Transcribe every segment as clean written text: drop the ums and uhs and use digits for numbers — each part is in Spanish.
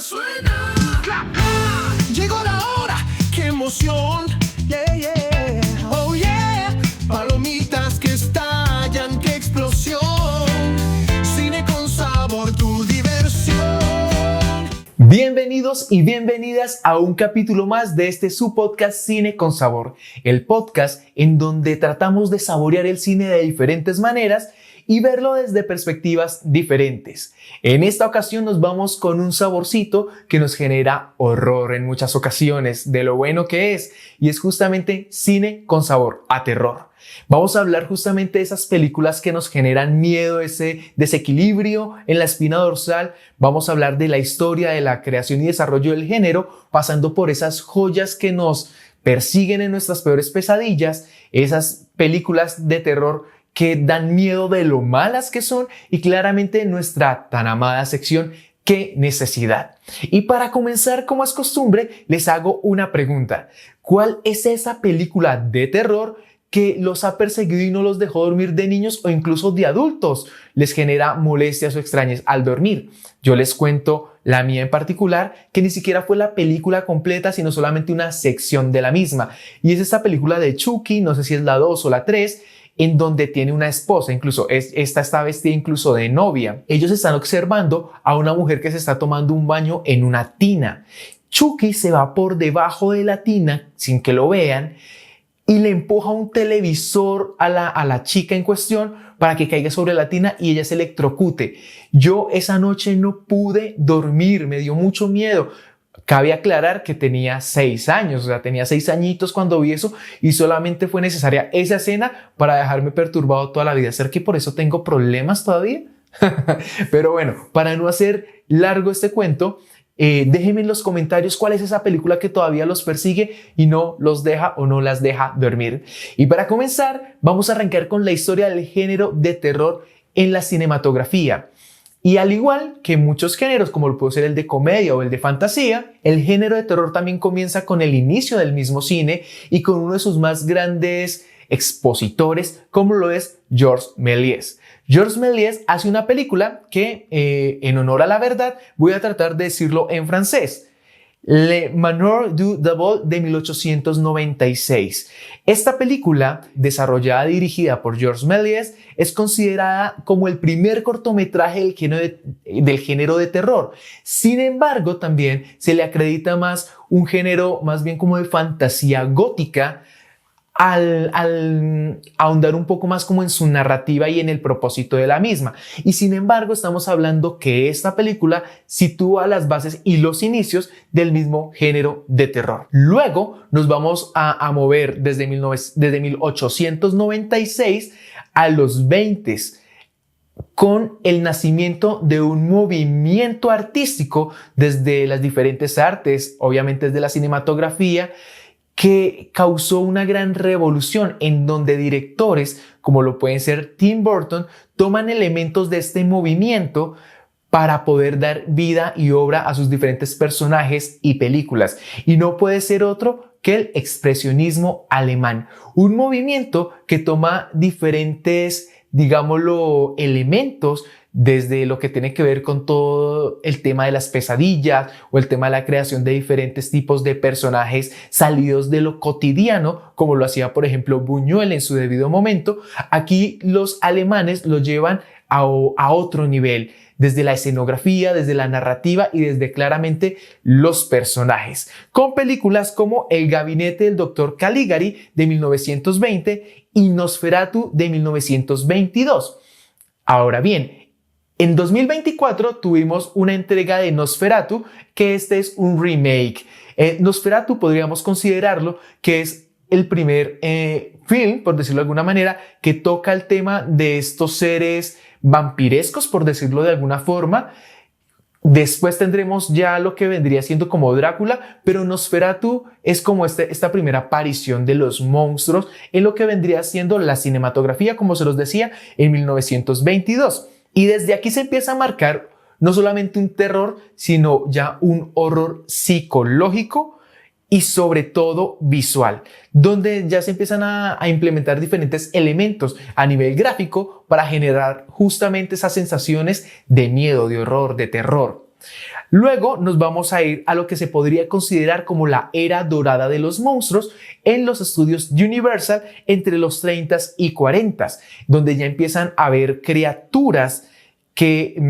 suena. Llegó la hora, qué emoción. Yeah, yeah. Oh yeah. Palomitas que estallan, qué explosión. Cine con sabor, tu diversión. Bienvenidos y bienvenidas a un capítulo más de su podcast Cine con Sabor, el podcast en donde tratamos de saborear el cine de diferentes maneras y verlo desde perspectivas diferentes. En esta ocasión nos vamos con un saborcito que nos genera horror en muchas ocasiones de lo bueno que es, y es justamente cine con sabor a terror. Vamos a hablar justamente de esas películas que nos generan miedo, ese desequilibrio en la espina dorsal. Vamos a hablar de la historia de la creación y desarrollo del género, pasando por esas joyas que nos persiguen en nuestras peores pesadillas, esas películas de terror que dan miedo de lo malas que son, y claramente nuestra tan amada sección ¿Qué necesidad? Y para comenzar, como es costumbre, les hago una pregunta. ¿Cuál es esa película de terror que los ha perseguido y no los dejó dormir de niños o incluso de adultos? Les genera molestias o extrañez al dormir. Yo les cuento la mía en particular, que ni siquiera fue la película completa, sino solamente una sección de la misma. Y es esta película de Chucky, no sé si es la 2 o la 3, en donde tiene una esposa, incluso esta está vestida incluso de novia. Ellos están observando a una mujer que se está tomando un baño en una tina. Chucky se va por debajo de la tina sin que lo vean y le empuja un televisor a la chica en cuestión para que caiga sobre la tina y ella se electrocute. Yo esa noche no pude dormir, me dio mucho miedo. Cabe aclarar que tenía 6 años, o sea, tenía 6 añitos cuando vi eso, y solamente fue necesaria esa escena para dejarme perturbado toda la vida. ¿Será que por eso tengo problemas todavía? Pero bueno, para no hacer largo este cuento, déjenme en los comentarios cuál es esa película que todavía los persigue y no los deja o no las deja dormir. Y para comenzar, vamos a arrancar con la historia del género de terror en la cinematografía. Y al igual que muchos géneros, como lo puede ser el de comedia o el de fantasía, el género de terror también comienza con el inicio del mismo cine y con uno de sus más grandes expositores, como lo es Georges Méliès. Georges Méliès hace una película que, en honor a la verdad, voy a tratar de decirlo en francés. Le Manoir du Diable de 1896. Esta película, desarrollada y dirigida por Georges Méliès, es considerada como el primer cortometraje del género de terror. Sin embargo, también se le acredita más un género más bien como de fantasía gótica, al ahondar un poco más como en su narrativa y en el propósito de la misma. Y sin embargo, estamos hablando que esta película sitúa las bases y los inicios del mismo género de terror. Luego nos vamos a mover desde 1896 a los 20, con el nacimiento de un movimiento artístico desde las diferentes artes, obviamente desde la cinematografía, que causó una gran revolución en donde directores como lo pueden ser Tim Burton toman elementos de este movimiento para poder dar vida y obra a sus diferentes personajes y películas. Y no puede ser otro que el expresionismo alemán, un movimiento que toma diferentes, digámoslo, elementos desde lo que tiene que ver con todo el tema de las pesadillas o el tema de la creación de diferentes tipos de personajes salidos de lo cotidiano, como lo hacía por ejemplo Buñuel en su debido momento. Aquí los alemanes lo llevan a otro nivel, desde la escenografía, desde la narrativa y desde claramente los personajes, con películas como El gabinete del Dr. Caligari de 1920 y Nosferatu de 1922. Ahora bien, en 2024 tuvimos una entrega de Nosferatu, que este es un remake. Nosferatu podríamos considerarlo que es el primer film, por decirlo de alguna manera, que toca el tema de estos seres vampirescos, por decirlo de alguna forma. Después tendremos ya lo que vendría siendo como Drácula, pero Nosferatu es como esta primera aparición de los monstruos en lo que vendría siendo la cinematografía, como se los decía, en 1922. Y desde aquí se empieza a marcar no solamente un terror, sino ya un horror psicológico y sobre todo visual, donde ya se empiezan a implementar diferentes elementos a nivel gráfico para generar justamente esas sensaciones de miedo, de horror, de terror. Luego nos vamos a ir a lo que se podría considerar como la era dorada de los monstruos en los estudios Universal entre los 30s y 40s, donde ya empiezan a haber criaturas que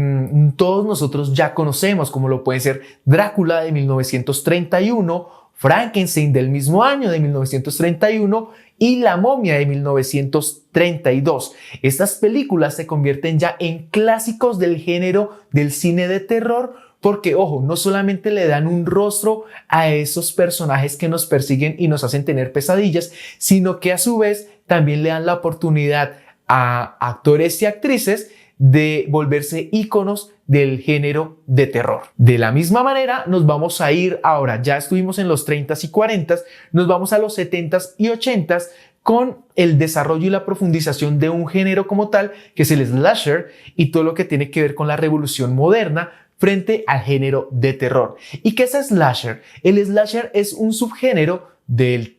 todos nosotros ya conocemos, como lo puede ser Drácula de 1931, Frankenstein del mismo año de 1931 y La momia de 1932. Estas películas se convierten ya en clásicos del género del cine de terror porque, ojo, no solamente le dan un rostro a esos personajes que nos persiguen y nos hacen tener pesadillas, sino que a su vez también le dan la oportunidad a actores y actrices de volverse íconos del género de terror. De la misma manera nos vamos a ir ahora, ya estuvimos en los 30s y 40s, nos vamos a los 70s y 80s con el desarrollo y la profundización de un género como tal, que es el slasher y todo lo que tiene que ver con la revolución moderna frente al género de terror. ¿Y qué es slasher? El slasher es un subgénero del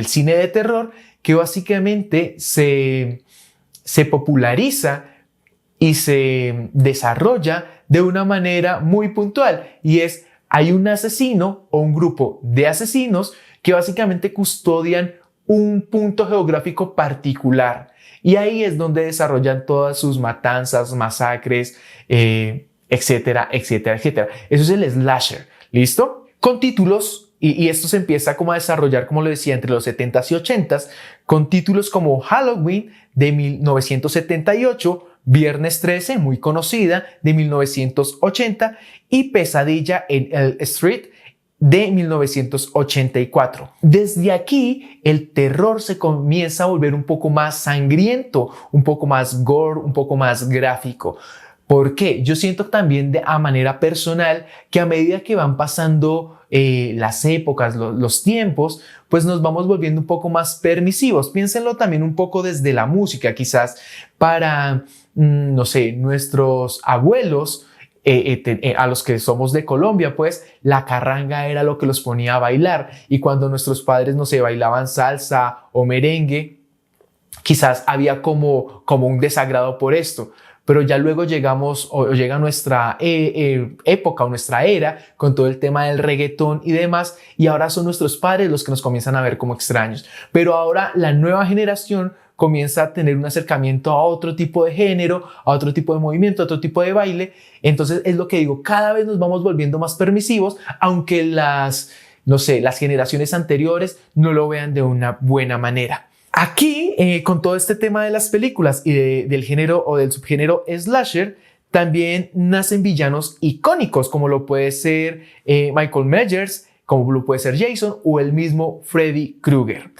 cine de terror que básicamente se populariza y se desarrolla de una manera muy puntual, y es: hay un asesino o un grupo de asesinos que básicamente custodian un punto geográfico particular, y ahí es donde desarrollan todas sus matanzas, masacres, etcétera, etcétera, etcétera. Eso es el slasher, ¿listo? Con títulos, y esto se empieza como a desarrollar, como lo decía, entre los 70s y 80s, con títulos como Halloween de 1978, Viernes 13, muy conocida, de 1980, y Pesadilla en Elm Street de 1984. Desde aquí, el terror se comienza a volver un poco más sangriento, un poco más gore, un poco más gráfico. ¿Por qué? Yo siento también a manera personal que a medida que van pasando las épocas, los tiempos, pues nos vamos volviendo un poco más permisivos. Piénsenlo también un poco desde la música, quizás para, no sé, nuestros abuelos, a los que somos de Colombia, pues la carranga era lo que los ponía a bailar, y cuando nuestros padres, no sé, bailaban salsa o merengue, quizás había como un desagrado por esto. Pero ya luego llegamos o llega nuestra época o nuestra era con todo el tema del reggaetón y demás, y ahora son nuestros padres los que nos comienzan a ver como extraños. Pero ahora la nueva generación comienza a tener un acercamiento a otro tipo de género, a otro tipo de movimiento, a otro tipo de baile. Entonces es lo que digo, cada vez nos vamos volviendo más permisivos, aunque las generaciones anteriores no lo vean de una buena manera. Aquí, con todo este tema de las películas y del género o del subgénero slasher, también nacen villanos icónicos, como lo puede ser Michael Myers, como lo puede ser Jason o el mismo Freddy Krueger.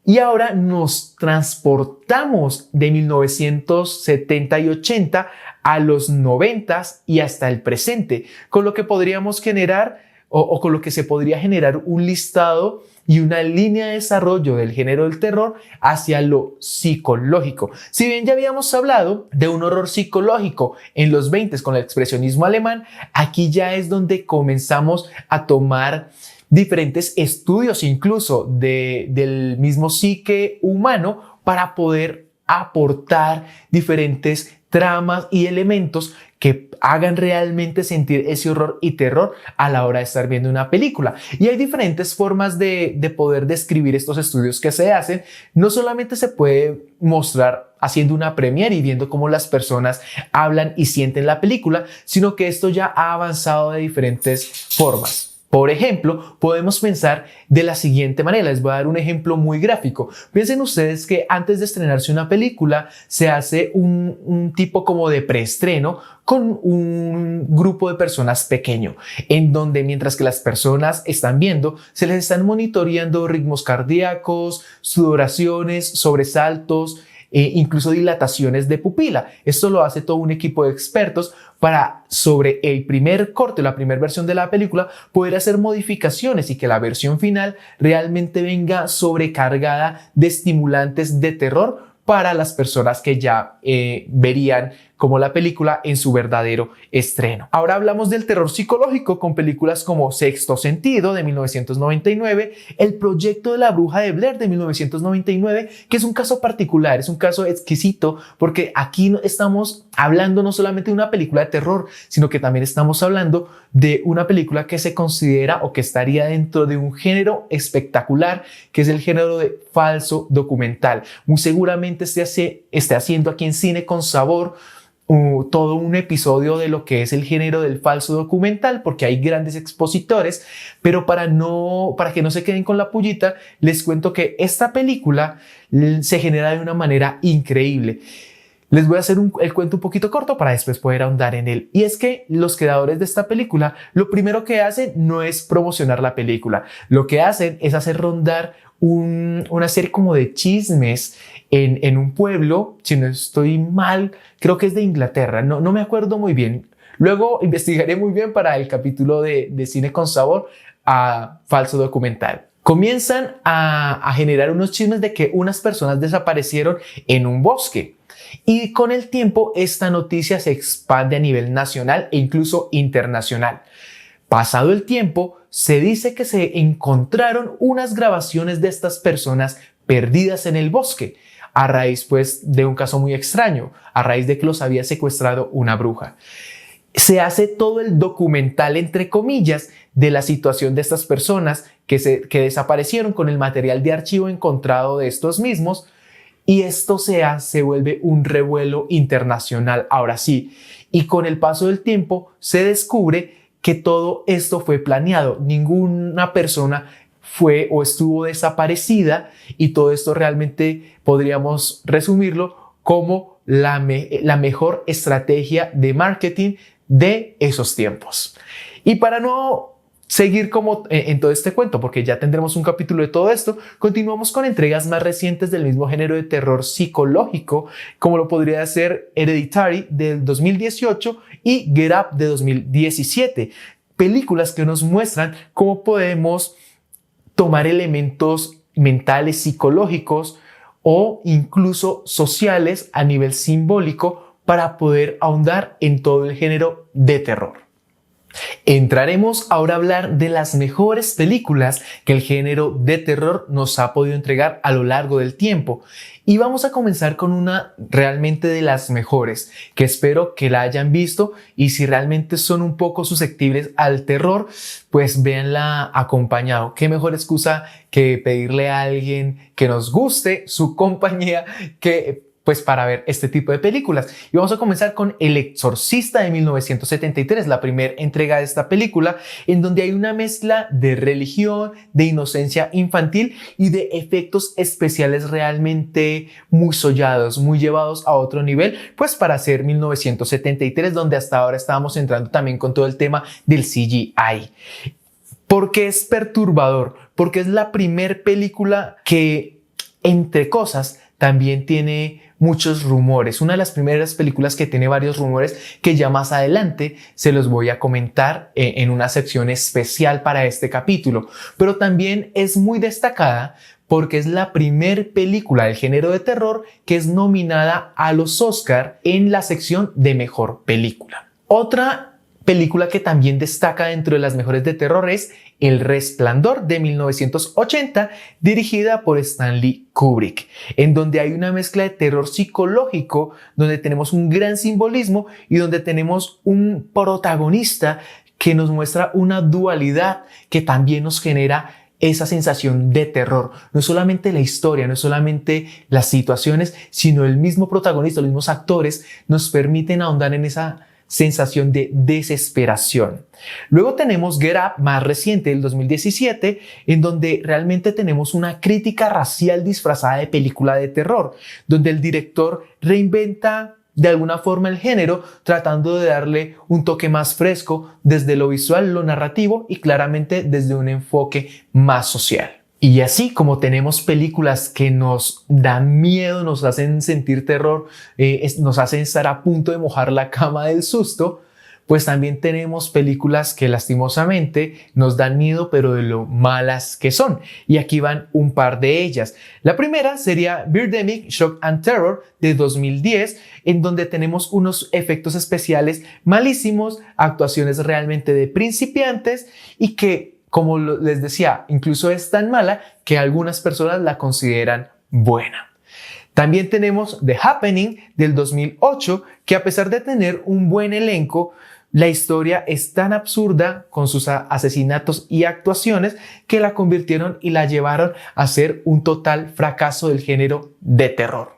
Y ahora nos transportamos de 1970 y 80 a los 90s y hasta el presente, con lo que podríamos generar o con lo que se podría generar un listado y una línea de desarrollo del género del terror hacia lo psicológico. Si bien ya habíamos hablado de un horror psicológico en los 20s con el expresionismo alemán, aquí ya es donde comenzamos a tomar diferentes estudios incluso del mismo psique humano para poder aportar diferentes tramas y elementos que hagan realmente sentir ese horror y terror a la hora de estar viendo una película. Y hay diferentes formas de poder describir estos estudios que se hacen. No solamente se puede mostrar haciendo una premiere y viendo cómo las personas hablan y sienten la película, sino que esto ya ha avanzado de diferentes formas. Por ejemplo, podemos pensar de la siguiente manera. Les voy a dar un ejemplo muy gráfico. Piensen ustedes que antes de estrenarse una película se hace un tipo como de preestreno con un grupo de personas pequeño, en donde mientras que las personas están viendo, se les están monitoreando ritmos cardíacos, sudoraciones, sobresaltos, incluso dilataciones de pupila. Esto lo hace todo un equipo de expertos para, sobre el primer corte, la primera versión de la película, poder hacer modificaciones y que la versión final realmente venga sobrecargada de estimulantes de terror para las personas que ya verían como la película en su verdadero estreno. Ahora hablamos del terror psicológico con películas como Sexto Sentido de 1999, El Proyecto de la Bruja de Blair de 1999, que es un caso particular, es un caso exquisito porque aquí estamos hablando no solamente de una película de terror, sino que también estamos hablando de una película que se considera o que estaría dentro de un género espectacular, que es el género de falso documental. Muy seguramente esté haciendo aquí en Cine con Sabor todo un episodio de lo que es el género del falso documental, porque hay grandes expositores, pero para que no se queden con la pullita, les cuento que esta película se genera de una manera increíble. Les voy a hacer el cuento un poquito corto para después poder ahondar en él. Y es que los creadores de esta película, lo primero que hacen no es promocionar la película. Lo que hacen es hacer rondar una serie como de chismes en un pueblo, si no estoy mal, creo que es de Inglaterra, no me acuerdo muy bien. Luego investigaré muy bien para el capítulo de Cine con Sabor a falso documental. Comienzan a generar unos chismes de que unas personas desaparecieron en un bosque. Y con el tiempo esta noticia se expande a nivel nacional e incluso internacional. Pasado el tiempo, se dice que se encontraron unas grabaciones de estas personas perdidas en el bosque, a raíz pues de un caso muy extraño, a raíz de que los había secuestrado una bruja. Se hace todo el documental, entre comillas, de la situación de estas personas que desaparecieron con el material de archivo encontrado de estos mismos. Y esto se vuelve un revuelo internacional, ahora sí. Y con el paso del tiempo se descubre que todo esto fue planeado. Ninguna persona fue o estuvo desaparecida y todo esto realmente podríamos resumirlo como la mejor estrategia de marketing de esos tiempos. Y para no seguir como en todo este cuento, porque ya tendremos un capítulo de todo esto, continuamos con entregas más recientes del mismo género de terror psicológico, como lo podría ser Hereditary del 2018 y Get Up de 2017, películas que nos muestran cómo podemos tomar elementos mentales, psicológicos o incluso sociales a nivel simbólico para poder ahondar en todo el género de terror. Entraremos ahora a hablar de las mejores películas que el género de terror nos ha podido entregar a lo largo del tiempo. Y vamos a comenzar con una realmente de las mejores, que espero que la hayan visto y si realmente son un poco susceptibles al terror, pues véanla acompañado. Qué mejor excusa que pedirle a alguien que nos guste su compañía pues para ver este tipo de películas. Y vamos a comenzar con El Exorcista de 1973, la primera entrega de esta película, en donde hay una mezcla de religión, de inocencia infantil y de efectos especiales realmente muy sollados, muy llevados a otro nivel, pues para ser 1973, donde hasta ahora estábamos entrando también con todo el tema del CGI. ¿Por qué es perturbador? Porque es la primer película que, entre cosas, también tiene muchos rumores. Una de las primeras películas que tiene varios rumores que ya más adelante se los voy a comentar en una sección especial para este capítulo. Pero también es muy destacada porque es la primer película del género de terror que es nominada a los Oscar en la sección de mejor película. Otra película que también destaca dentro de las mejores de terror es El Resplandor de 1980, dirigida por Stanley Kubrick, en donde hay una mezcla de terror psicológico, donde tenemos un gran simbolismo y donde tenemos un protagonista que nos muestra una dualidad que también nos genera esa sensación de terror. No es solamente la historia, no es solamente las situaciones, sino el mismo protagonista, los mismos actores nos permiten ahondar en esa sensación de desesperación. Luego tenemos Get Up, más reciente, del 2017, en donde realmente tenemos una crítica racial disfrazada de película de terror, donde el director reinventa de alguna forma el género, tratando de darle un toque más fresco desde lo visual, lo narrativo y claramente desde un enfoque más social. Y así como tenemos películas que nos dan miedo, nos hacen sentir terror, nos hacen estar a punto de mojar la cama del susto, pues también tenemos películas que lastimosamente nos dan miedo, pero de lo malas que son. Y aquí van un par de ellas. La primera sería Birdemic, Shock and Terror de 2010, en donde tenemos unos efectos especiales malísimos, actuaciones realmente de principiantes y que, como les decía, incluso es tan mala que algunas personas la consideran buena. También tenemos The Happening del 2008, que a pesar de tener un buen elenco, la historia es tan absurda con sus asesinatos y actuaciones que la convirtieron y la llevaron a ser un total fracaso del género de terror.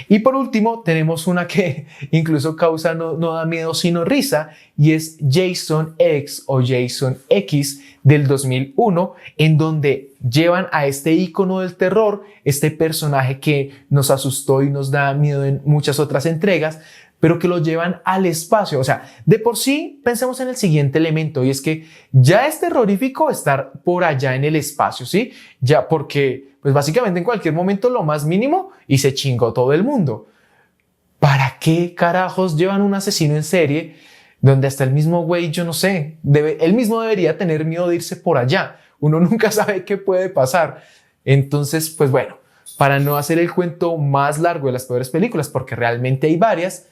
Y por último tenemos una que incluso causa no da miedo sino risa, y es Jason X o Jason X del 2001, en donde llevan a este ícono del terror, este personaje que nos asustó y nos da miedo en muchas otras entregas, pero que lo llevan al espacio. O sea, de por sí pensemos en el siguiente elemento, y es que ya es terrorífico estar por allá en el espacio, ¿sí? Ya porque pues básicamente en cualquier momento lo más mínimo y se chingó todo el mundo. ¿Para qué carajos llevan un asesino en serie donde hasta el mismo güey, yo no sé, él mismo debería tener miedo de irse por allá? Uno nunca sabe qué puede pasar. Entonces, pues bueno, para no hacer el cuento más largo de las peores películas, porque realmente hay varias,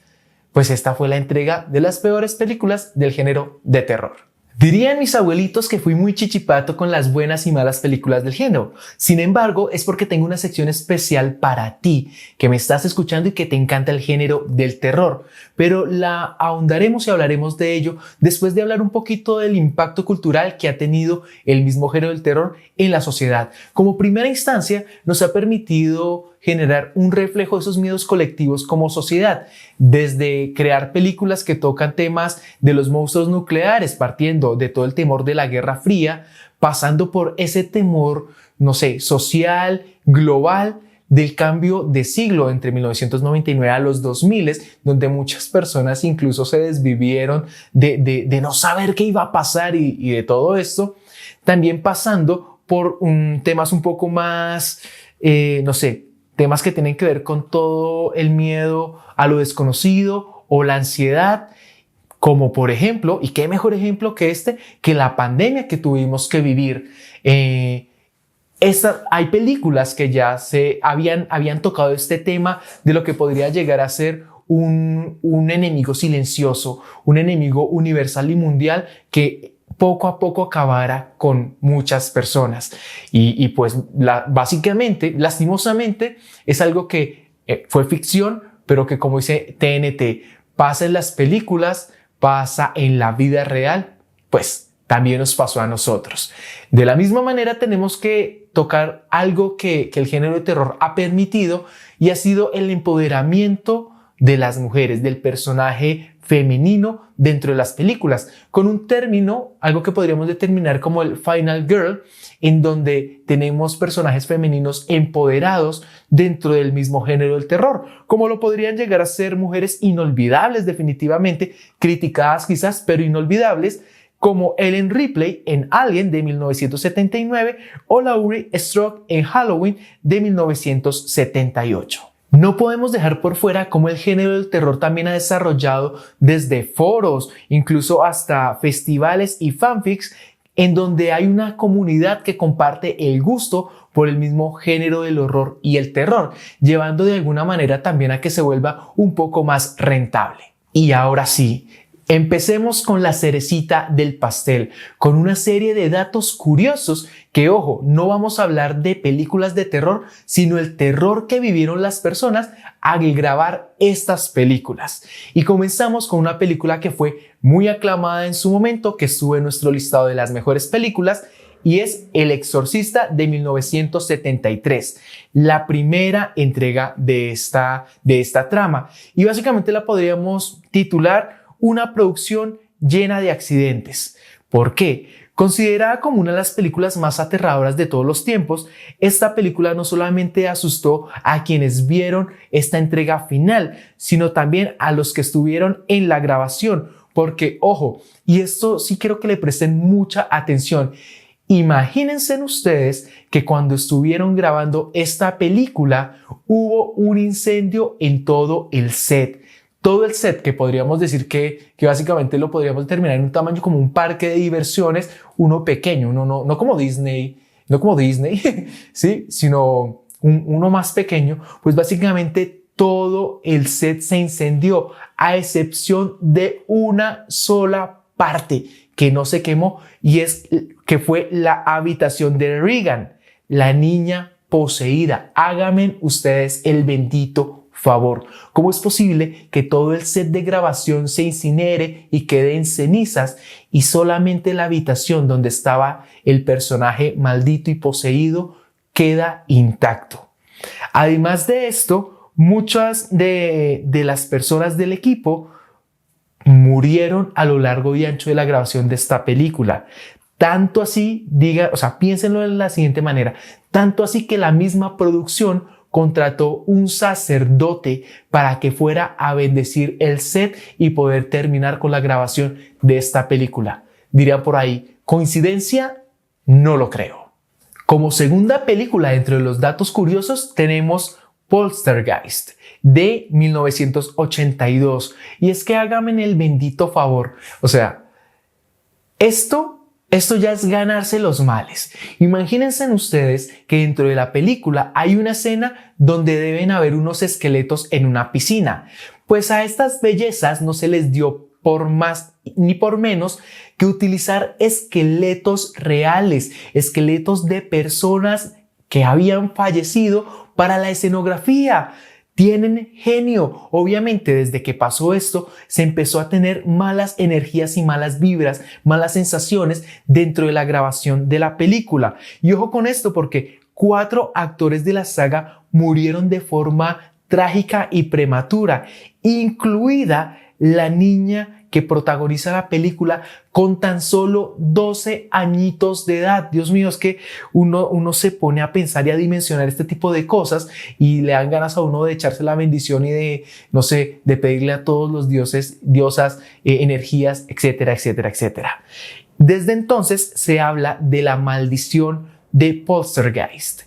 pues esta fue la entrega de las peores películas del género de terror. Dirían mis abuelitos que fui muy chichipato con las buenas y malas películas del género. Sin embargo, es porque tengo una sección especial para ti, que me estás escuchando y que te encanta el género del terror. Pero la ahondaremos y hablaremos de ello después de hablar un poquito del impacto cultural que ha tenido el mismo género del terror en la sociedad. Como primera instancia, nos ha permitido generar un reflejo de esos miedos colectivos como sociedad, desde crear películas que tocan temas de los monstruos nucleares, partiendo de todo el temor de la Guerra Fría, pasando por ese temor, no sé, social, global, del cambio de siglo entre 1999 a los 2000, donde muchas personas incluso se desvivieron de no saber qué iba a pasar y de todo esto, también pasando por temas un poco más, no sé, temas que tienen que ver con todo el miedo a lo desconocido o la ansiedad, como por ejemplo, y qué mejor ejemplo que que la pandemia que tuvimos que vivir. Hay películas que ya habían tocado este tema de lo que podría llegar a ser un enemigo silencioso, un enemigo universal y mundial que poco a poco acabara con muchas personas. Y pues básicamente, lastimosamente, es algo que fue ficción, pero que, como dice TNT, pasa en las películas, pasa en la vida real, pues también nos pasó a nosotros. De la misma manera tenemos que tocar algo que el género de terror ha permitido, y ha sido el empoderamiento de las mujeres, del personaje femenino dentro de las películas, con un término, algo que podríamos determinar como el Final Girl, en donde tenemos personajes femeninos empoderados dentro del mismo género del terror, como lo podrían llegar a ser mujeres inolvidables definitivamente, criticadas quizás, pero inolvidables, como Ellen Ripley en Alien de 1979 o Laurie Strode en Halloween de 1978. No podemos dejar por fuera cómo el género del terror también ha desarrollado desde foros, incluso hasta festivales y fanfics, en donde hay una comunidad que comparte el gusto por el mismo género del horror y el terror, llevando de alguna manera también a que se vuelva un poco más rentable. Y ahora sí, empecemos con la cerecita del pastel, con una serie de datos curiosos que, ojo, no vamos a hablar de películas de terror, sino el terror que vivieron las personas al grabar estas películas. Y comenzamos con una película que fue muy aclamada en su momento, que estuvo en nuestro listado de las mejores películas, y es El Exorcista de 1973, la primera entrega de esta trama. Y básicamente la podríamos titular una producción llena de accidentes. ¿Por qué? Considerada como una de las películas más aterradoras de todos los tiempos, esta película no solamente asustó a quienes vieron esta entrega final, sino también a los que estuvieron en la grabación. Porque, ojo, y esto sí quiero que le presten mucha atención, imagínense ustedes que cuando estuvieron grabando esta película hubo un incendio en todo el set. todo el set, que podríamos decir que básicamente lo podríamos determinar en un tamaño como un parque de diversiones, uno pequeño, uno no como Disney, ¿sí? Sino uno más pequeño, pues básicamente todo el set se incendió, a excepción de una sola parte que no se quemó, y es que fue la habitación de Regan, la niña poseída. Háganme ustedes el bendito favor. ¿Cómo es posible que todo el set de grabación se incinere y quede en cenizas y solamente la habitación donde estaba el personaje maldito y poseído queda intacto? Además de esto, muchas de las personas del equipo murieron a lo largo y ancho de la grabación de esta película. Tanto así, piénsenlo de la siguiente manera, tanto así que la misma producción contrató un sacerdote para que fuera a bendecir el set y poder terminar con la grabación de esta película. Diría por ahí, ¿coincidencia? No lo creo. Como segunda película dentro de los datos curiosos tenemos Poltergeist de 1982. Y es que háganme el bendito favor. Esto ya es ganarse los males. Imagínense ustedes que dentro de la película hay una escena donde deben haber unos esqueletos en una piscina. Pues a estas bellezas no se les dio por más ni por menos que utilizar esqueletos reales, esqueletos de personas que habían fallecido para la escenografía. Tienen genio. Obviamente, desde que pasó esto, se empezó a tener malas energías y malas vibras, malas sensaciones dentro de la grabación de la película. Y ojo con esto, porque 4 actores de la saga murieron de forma trágica y prematura, incluida la niña que protagoniza la película con tan solo 12 añitos de edad. Dios mío, es que uno se pone a pensar y a dimensionar este tipo de cosas y le dan ganas a uno de echarse la bendición y de pedirle a todos los dioses, diosas, energías, etcétera, etcétera, etcétera. Desde entonces se habla de la maldición de Poltergeist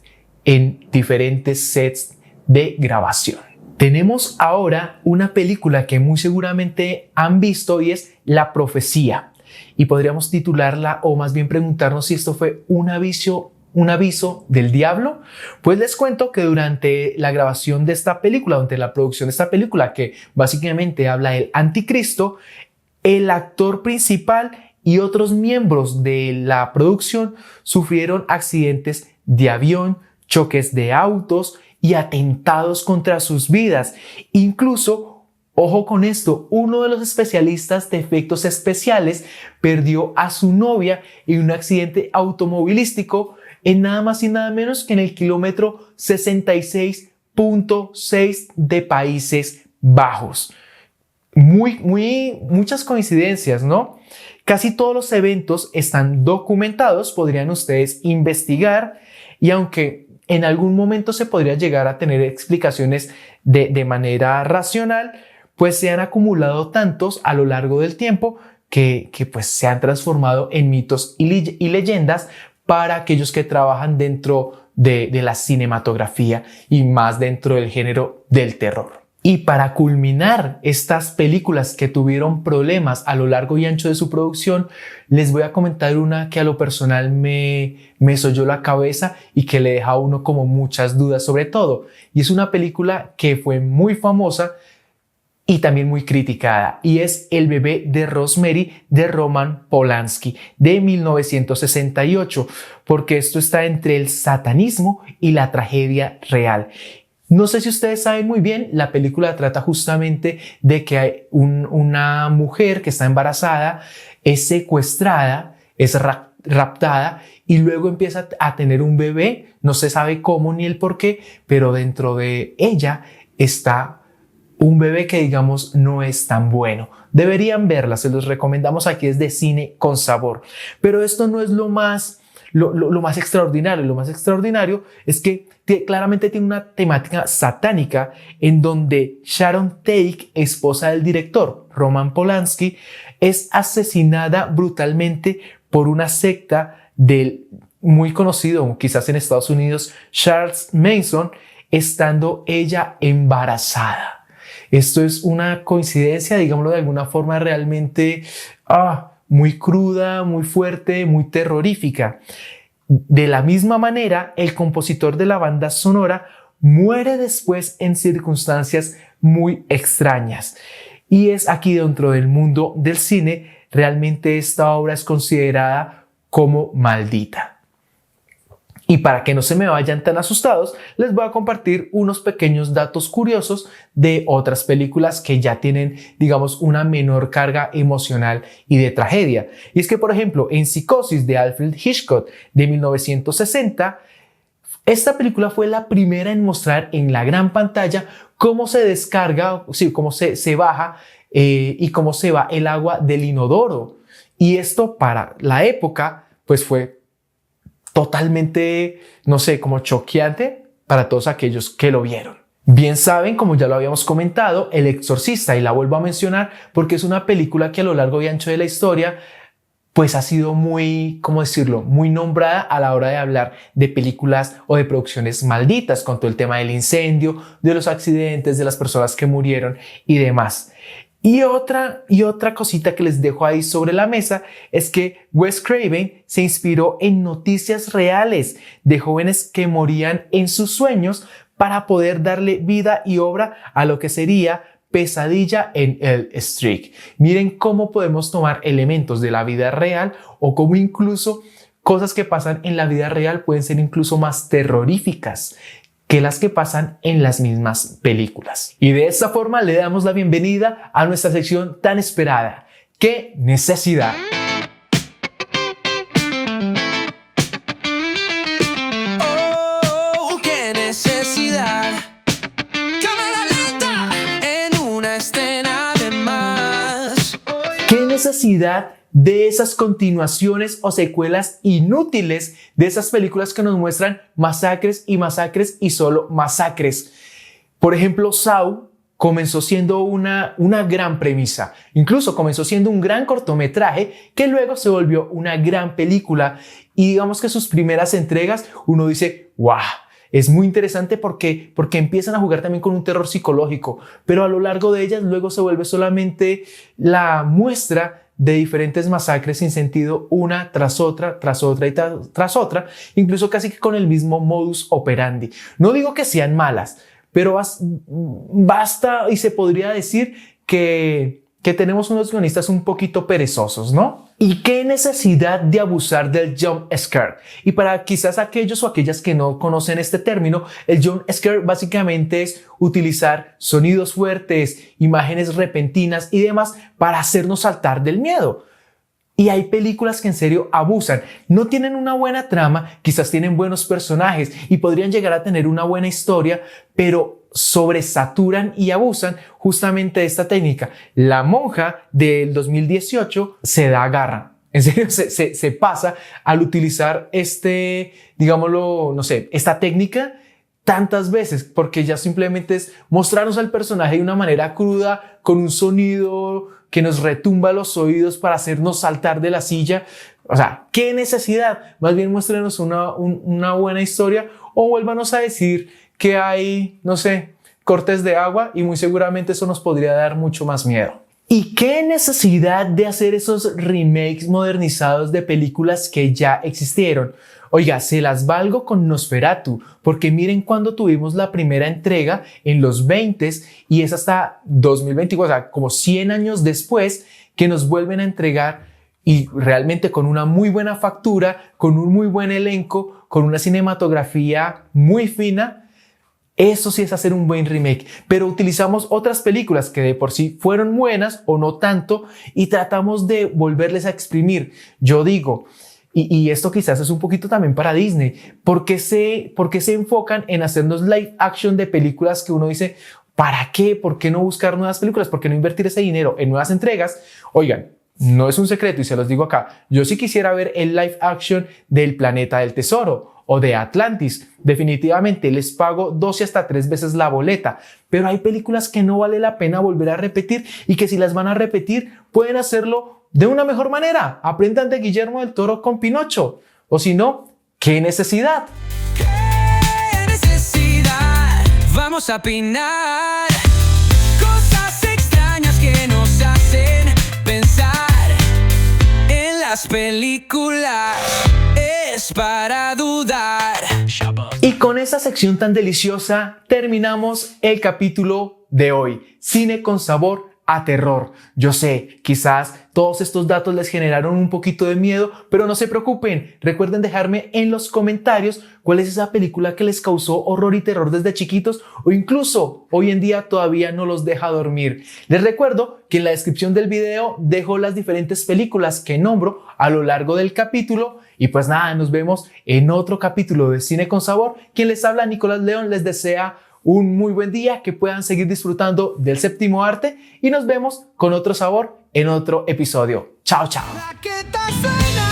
en diferentes sets de grabación. Tenemos ahora una película que muy seguramente han visto y es La Profecía. Y podríamos titularla o más bien preguntarnos si esto fue un aviso del diablo. Pues les cuento que durante la grabación de esta película, durante la producción de esta película, que básicamente habla del anticristo, el actor principal y otros miembros de la producción sufrieron accidentes de avión, choques de autos y atentados contra sus vidas. Incluso, ojo con esto, uno de los especialistas de efectos especiales perdió a su novia en un accidente automovilístico en nada más y nada menos que en el kilómetro 66.6 de Países Bajos. Muchas coincidencias, ¿no? Casi todos los eventos están documentados, podrían ustedes investigar, y aunque en algún momento se podría llegar a tener explicaciones de manera racional, pues se han acumulado tantos a lo largo del tiempo que pues se han transformado en mitos y leyendas para aquellos que trabajan dentro de la cinematografía y más dentro del género del terror. Y para culminar estas películas que tuvieron problemas a lo largo y ancho de su producción, les voy a comentar una que a lo personal me solló la cabeza y que le deja a uno como muchas dudas sobre todo. Y es una película que fue muy famosa y también muy criticada, y es El bebé de Rosemary de Roman Polanski de 1968, porque esto está entre el satanismo y la tragedia real. No sé si ustedes saben muy bien, la película trata justamente de que hay una mujer que está embarazada, es secuestrada, es raptada y luego empieza a tener un bebé, no se sabe cómo ni el por qué, pero dentro de ella está un bebé que digamos no es tan bueno. Deberían verla, se los recomendamos aquí, es de Cine con Sabor. Pero esto no es lo más extraordinario. Lo más extraordinario es que claramente tiene una temática satánica en donde Sharon Tate, esposa del director Roman Polanski, es asesinada brutalmente por una secta del muy conocido, quizás en Estados Unidos, Charles Manson, estando ella embarazada. Esto es una coincidencia, digámoslo de alguna forma, realmente muy cruda, muy fuerte, muy terrorífica. De la misma manera, el compositor de la banda sonora muere después en circunstancias muy extrañas. Y es aquí dentro del mundo del cine, realmente esta obra es considerada como maldita. Y para que no se me vayan tan asustados, les voy a compartir unos pequeños datos curiosos de otras películas que ya tienen, digamos, una menor carga emocional y de tragedia. Y es que, por ejemplo, en Psicosis de Alfred Hitchcock de 1960, esta película fue la primera en mostrar en la gran pantalla cómo se descarga, cómo se baja y cómo se va el agua del inodoro. Y esto para la época, pues fue totalmente, no sé, como choqueante para todos aquellos que lo vieron. Bien saben, como ya lo habíamos comentado, El Exorcista, y la vuelvo a mencionar porque es una película que a lo largo y ancho de la historia pues ha sido muy, ¿cómo decirlo?, muy nombrada a la hora de hablar de películas o de producciones malditas, con todo el tema del incendio, de los accidentes, de las personas que murieron y demás. Y otra cosita que les dejo ahí sobre la mesa es que Wes Craven se inspiró en noticias reales de jóvenes que morían en sus sueños para poder darle vida y obra a lo que sería Pesadilla en Elm Street. Miren cómo podemos tomar elementos de la vida real o cómo incluso cosas que pasan en la vida real pueden ser incluso más terroríficas que las que pasan en las mismas películas. Y de esta forma le damos la bienvenida a nuestra sección tan esperada. ¡Qué necesidad! Oh, qué necesidad. Cámara lenta en una escena de más. ¿Qué necesidad de esas continuaciones o secuelas inútiles de esas películas que nos muestran masacres y masacres y solo masacres? Por ejemplo, Saw comenzó siendo una gran premisa, incluso comenzó siendo un gran cortometraje que luego se volvió una gran película, y digamos que sus primeras entregas uno dice, ¡wow! Es muy interesante porque empiezan a jugar también con un terror psicológico, pero a lo largo de ellas luego se vuelve solamente la muestra de diferentes masacres sin sentido, una tras otra y tras otra, incluso casi que con el mismo modus operandi. No digo que sean malas, pero basta y se podría decir que tenemos unos guionistas un poquito perezosos, ¿no? ¿Y qué necesidad de abusar del jump scare? Y para quizás aquellos o aquellas que no conocen este término, el jump scare básicamente es utilizar sonidos fuertes, imágenes repentinas y demás para hacernos saltar del miedo. Y hay películas que en serio abusan. No tienen una buena trama, quizás tienen buenos personajes y podrían llegar a tener una buena historia, pero sobresaturan y abusan justamente de esta técnica. La Monja del 2018 se da garra. En serio, se pasa al utilizar digámoslo, no sé, esta técnica tantas veces, porque ya simplemente es mostrarnos al personaje de una manera cruda, con un sonido que nos retumba los oídos para hacernos saltar de la silla. O sea, ¿qué necesidad? Más bien muéstrenos una buena historia o vuélvanos a decir que hay, no sé, cortes de agua y muy seguramente eso nos podría dar mucho más miedo. ¿Y qué necesidad de hacer esos remakes modernizados de películas que ya existieron? Oiga, se las valgo con Nosferatu, porque miren cuando tuvimos la primera entrega en los 20s y es hasta 2024, o sea, como 100 años después que nos vuelven a entregar, y realmente con una muy buena factura, con un muy buen elenco, con una cinematografía muy fina. Eso sí es hacer un buen remake, pero utilizamos otras películas que de por sí fueron buenas o no tanto y tratamos de volverles a exprimir. Yo digo, y esto quizás es un poquito también para Disney, ¿por qué se enfocan en hacernos live action de películas que uno dice, ¿para qué? ¿Por qué no buscar nuevas películas? ¿Por qué no invertir ese dinero en nuevas entregas? Oigan, no es un secreto y se los digo acá, yo sí quisiera ver el live action del Planeta del Tesoro o de Atlantis. Definitivamente les pago 2 y hasta 3 veces la boleta, pero hay películas que no vale la pena volver a repetir y que si las van a repetir pueden hacerlo de una mejor manera. Aprendan de Guillermo del Toro con Pinocho, o si no, ¿qué necesidad? ¿Qué necesidad? Vamos a opinar. las películas es para dudar. Y con esa sección tan deliciosa terminamos el capítulo de hoy. Cine con sabor a terror. Yo sé, quizás todos estos datos les generaron un poquito de miedo, pero no se preocupen. Recuerden dejarme en los comentarios cuál es esa película que les causó horror y terror desde chiquitos o incluso hoy en día todavía no los deja dormir. Les recuerdo que en la descripción del video dejo las diferentes películas que nombro a lo largo del capítulo. Y pues nada, nos vemos en otro capítulo de Cine con Sabor. Quien les habla, Nicolás León, les desea un muy buen día, que puedan seguir disfrutando del séptimo arte y nos vemos con otro sabor en otro episodio. Chao, chao. La que está suena.